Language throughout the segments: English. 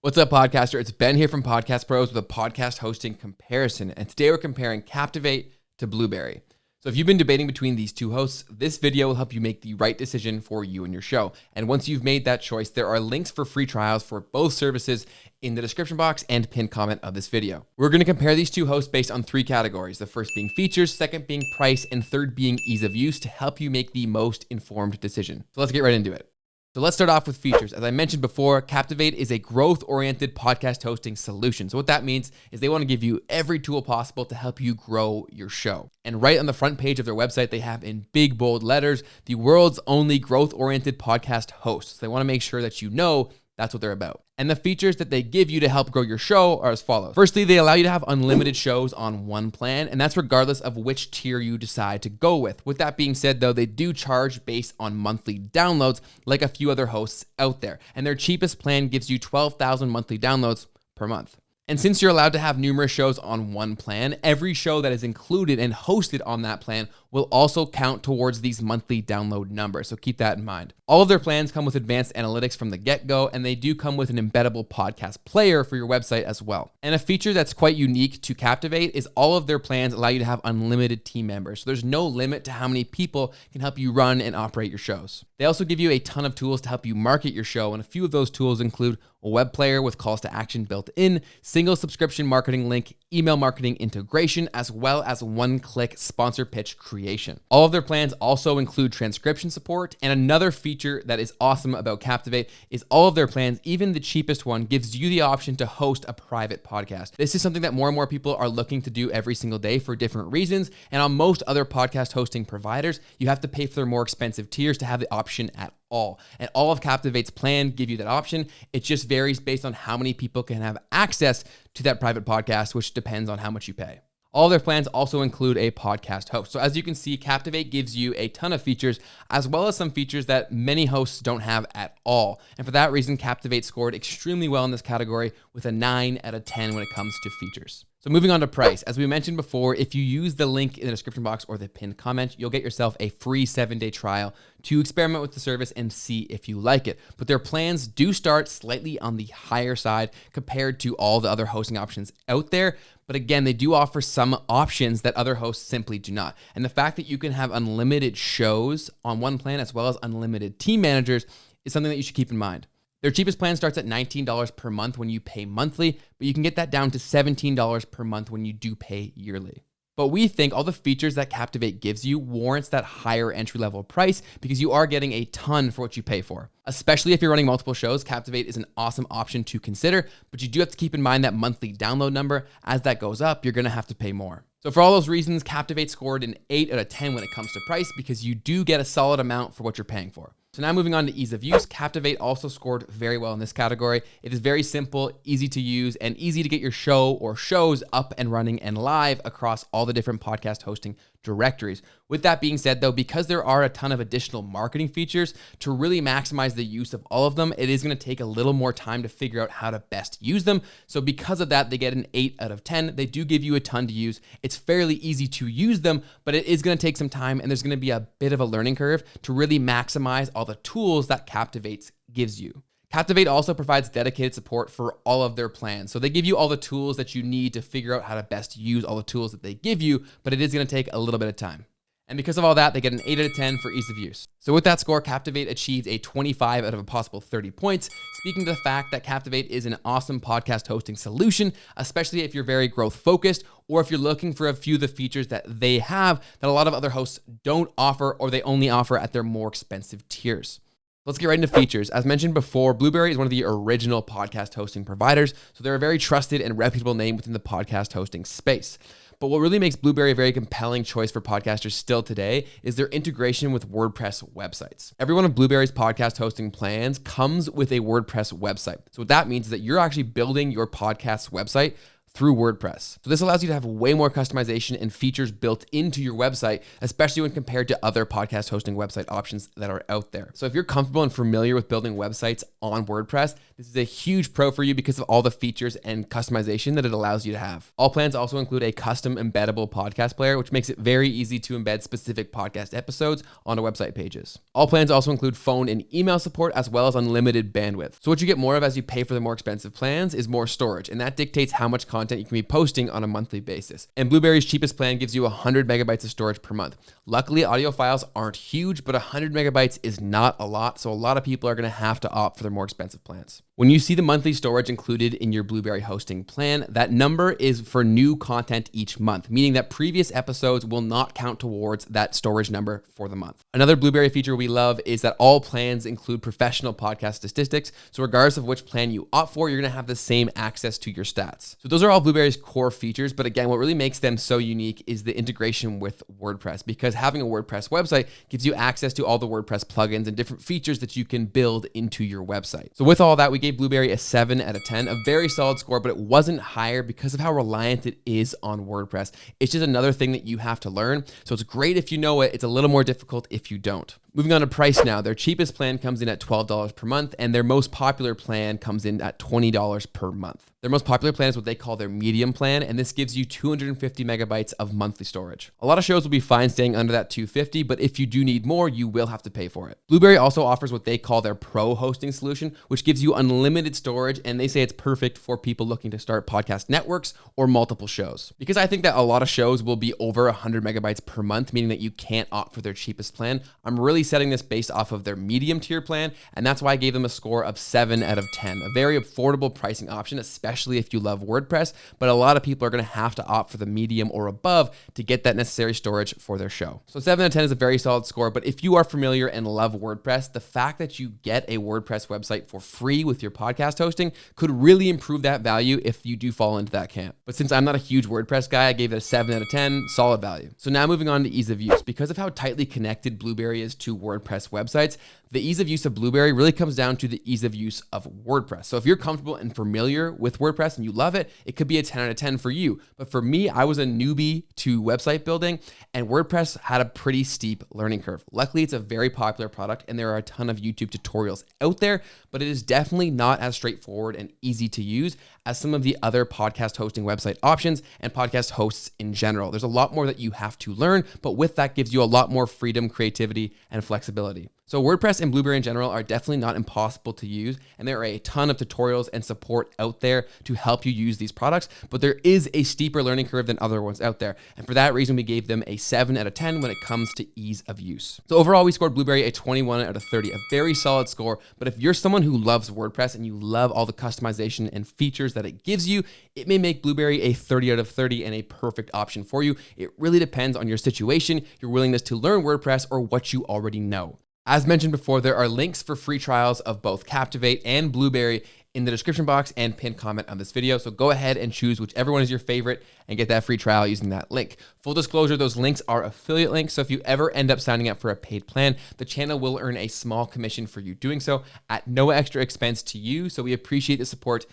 What's up, podcaster? It's Ben here from Podcast Pros with a podcast hosting comparison. And today we're comparing Captivate to Blubrry. So if you've been debating between these two hosts, this video will help you make the right decision for you and your show. And once you've made that choice, there are links for free trials for both services in the description box and pinned comment of this video. We're going to compare these two hosts based on three categories. The first being features, second being price, and third being ease of use to help you make the most informed decision. So let's get right into it. So let's start off with features. As I mentioned before, Captivate is a growth-oriented podcast hosting solution. So what that means is they want to give you every tool possible to help you grow your show. And right on the front page of their website, they have in big, bold letters, the world's only growth-oriented podcast host. So they want to make sure that you know that's what they're about. And the features that they give you to help grow your show are as follows. Firstly, they allow you to have unlimited shows on one plan, and that's regardless of which tier you decide to go with. With that being said, though, they do charge based on monthly downloads like a few other hosts out there. And their cheapest plan gives you 12,000 monthly downloads per month. And since you're allowed to have numerous shows on one plan, every show that is included and hosted on that plan will also count towards these monthly download numbers. So keep that in mind. All of their plans come with advanced analytics from the get-go, and they do come with an embeddable podcast player for your website as well. And a feature that's quite unique to Captivate is all of their plans allow you to have unlimited team members. So there's no limit to how many people can help you run and operate your shows. They also give you a ton of tools to help you market your show, and a few of those tools include a web player with calls to action built in, single subscription marketing link, email marketing integration, as well as one-click sponsor pitch creation. All of their plans also include transcription support, and another feature that is awesome about Captivate is all of their plans, even the cheapest one, gives you the option to host a private podcast. This is something that more and more people are looking to do every single day for different reasons, and on most other podcast hosting providers, you have to pay for their more expensive tiers to have the option at all. And all of Captivate's plan give you that option. It just varies based on how many people can have access to that private podcast, which depends on how much you pay. All their plans also include a podcast host. So as you can see, Captivate gives you a ton of features, as well as some features that many hosts don't have at all. And for that reason, Captivate scored extremely well in this category with a 9 out of 10 when it comes to features. So moving on to price, as we mentioned before, if you use the link in the description box or the pinned comment, you'll get yourself a free 7-day trial to experiment with the service and see if you like it. But their plans do start slightly on the higher side compared to all the other hosting options out there. But again, they do offer some options that other hosts simply do not. And the fact that you can have unlimited shows on one plan as well as unlimited team managers is something that you should keep in mind. Their cheapest plan starts at $19 per month when you pay monthly, but you can get that down to $17 per month when you do pay yearly. But we think all the features that Captivate gives you warrants that higher entry-level price because you are getting a ton for what you pay for. Especially if you're running multiple shows, Captivate is an awesome option to consider, but you do have to keep in mind that monthly download number. As that goes up, you're gonna have to pay more. So for all those reasons, Captivate scored an 8 out of 10 when it comes to price because you do get a solid amount for what you're paying for. So now moving on to ease of use, Captivate also scored very well in this category. It is very simple, easy to use, and easy to get your show or shows up and running and live across all the different podcast hosting directories. With that being said, though, because there are a ton of additional marketing features, to really maximize the use of all of them, it is going to take a little more time to figure out how to best use them. So because of that, they get an 8 out of 10. They do give you a ton to use. It's fairly easy to use them, but it is going to take some time, and there's going to be a bit of a learning curve to really maximize all the tools that Captivate gives you. Captivate also provides dedicated support for all of their plans. So they give you all the tools that you need to figure out how to best use all the tools that they give you, but it is going to take a little bit of time. And because of all that, they get an 8 out of 10 for ease of use. So with that score, Captivate achieved a 25 out of a possible 30 points, speaking to the fact that Captivate is an awesome podcast hosting solution, especially if you're very growth focused, or if you're looking for a few of the features that they have that a lot of other hosts don't offer, or they only offer at their more expensive tiers. Let's get right into features. As mentioned before, Blubrry is one of the original podcast hosting providers, so they're a very trusted and reputable name within the podcast hosting space. But what really makes Blubrry a very compelling choice for podcasters still today is their integration with WordPress websites. Every one of Blubrry's podcast hosting plans comes with a WordPress website. So what that means is that you're actually building your podcast's website through WordPress. So this allows you to have way more customization and features built into your website, especially when compared to other podcast hosting website options that are out there. So if you're comfortable and familiar with building websites on WordPress, this is a huge pro for you because of all the features and customization that it allows you to have. All plans also include a custom embeddable podcast player, which makes it very easy to embed specific podcast episodes onto website pages. All plans also include phone and email support as well as unlimited bandwidth. So what you get more of as you pay for the more expensive plans is more storage, and that dictates how much content you can be posting on a monthly basis. And Blubrry's cheapest plan gives you 100 megabytes of storage per month. Luckily, audio files aren't huge, but 100 megabytes is not a lot, so a lot of people are going to have to opt for their more expensive plans. When you see the monthly storage included in your Blubrry hosting plan, that number is for new content each month, meaning that previous episodes will not count towards that storage number for the month. Another Blubrry feature we love is that all plans include professional podcast statistics. So regardless of which plan you opt for, you're going to have the same access to your stats. So those are all Blubrry's core features. But again, what really makes them so unique is the integration with WordPress, because having a WordPress website gives you access to all the WordPress plugins and different features that you can build into your website. So with all that, we gave Blubrry a 7 out of 10, a very solid score, but it wasn't higher because of how reliant it is on WordPress. It's just another thing that you have to learn. So it's great if you know it. It's a little more difficult if you don't. Moving on to price now. Their cheapest plan comes in at $12 per month, and their most popular plan comes in at $20 per month. Their most popular plan is what they call their medium plan, and this gives you 250 megabytes of monthly storage. A lot of shows will be fine staying under that 250, but if you do need more, you will have to pay for it. Blubrry also offers what they call their pro hosting solution, which gives you unlimited storage, and they say it's perfect for people looking to start podcast networks or multiple shows. Because I think that a lot of shows will be over 100 megabytes per month, meaning that you can't opt for their cheapest plan, I'm really setting this based off of their medium tier plan, and that's why I gave them a score of 7 out of 10. A very affordable pricing option, especially if you love WordPress, but a lot of people are going to have to opt for the medium or above to get that necessary storage for their show. So 7 out of 10 is a very solid score, but if you are familiar and love WordPress, the fact that you get a WordPress website for free with your podcast hosting could really improve that value if you do fall into that camp. But since I'm not a huge WordPress guy, I gave it a 7 out of 10, solid value. So now moving on to ease of use. Because of how tightly connected Blubrry is to WordPress websites, the ease of use of Blubrry really comes down to the ease of use of WordPress. So if you're comfortable and familiar with WordPress and you love it, it could be a 10 out of 10 for you. But for me, I was a newbie to website building, and WordPress had a pretty steep learning curve. Luckily, it's a very popular product and there are a ton of YouTube tutorials out there, but it is definitely not as straightforward and easy to use as some of the other podcast hosting website options and podcast hosts in general. There's a lot more that you have to learn, but with that gives you a lot more freedom, creativity, and flexibility. So WordPress and Blubrry in general are definitely not impossible to use, and there are a ton of tutorials and support out there to help you use these products, but there is a steeper learning curve than other ones out there. And for that reason, we gave them a 7 out of 10 when it comes to ease of use. So overall, we scored Blubrry a 21 out of 30, a very solid score. But if you're someone who loves WordPress and you love all the customization and features that it gives you, it may make Blubrry a 30 out of 30 and a perfect option for you. It really depends on your situation, your willingness to learn WordPress, or what you already know. As mentioned before, there are links for free trials of both Captivate and Blubrry in the description box and pinned comment on this video. So go ahead and choose whichever one is your favorite and get that free trial using that link. Full disclosure, those links are affiliate links. So if you ever end up signing up for a paid plan, the channel will earn a small commission for you doing so at no extra expense to you. So we appreciate the support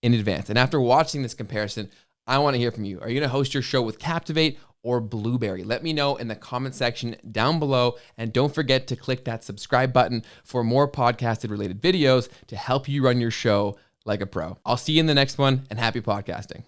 in advance. And after watching this comparison, I want to hear from you. Are you going to host your show with Captivate or Blubrry? Let me know in the comment section down below. And don't forget to click that subscribe button for more podcasted related videos to help you run your show like a pro. I'll see you in the next one, and happy podcasting.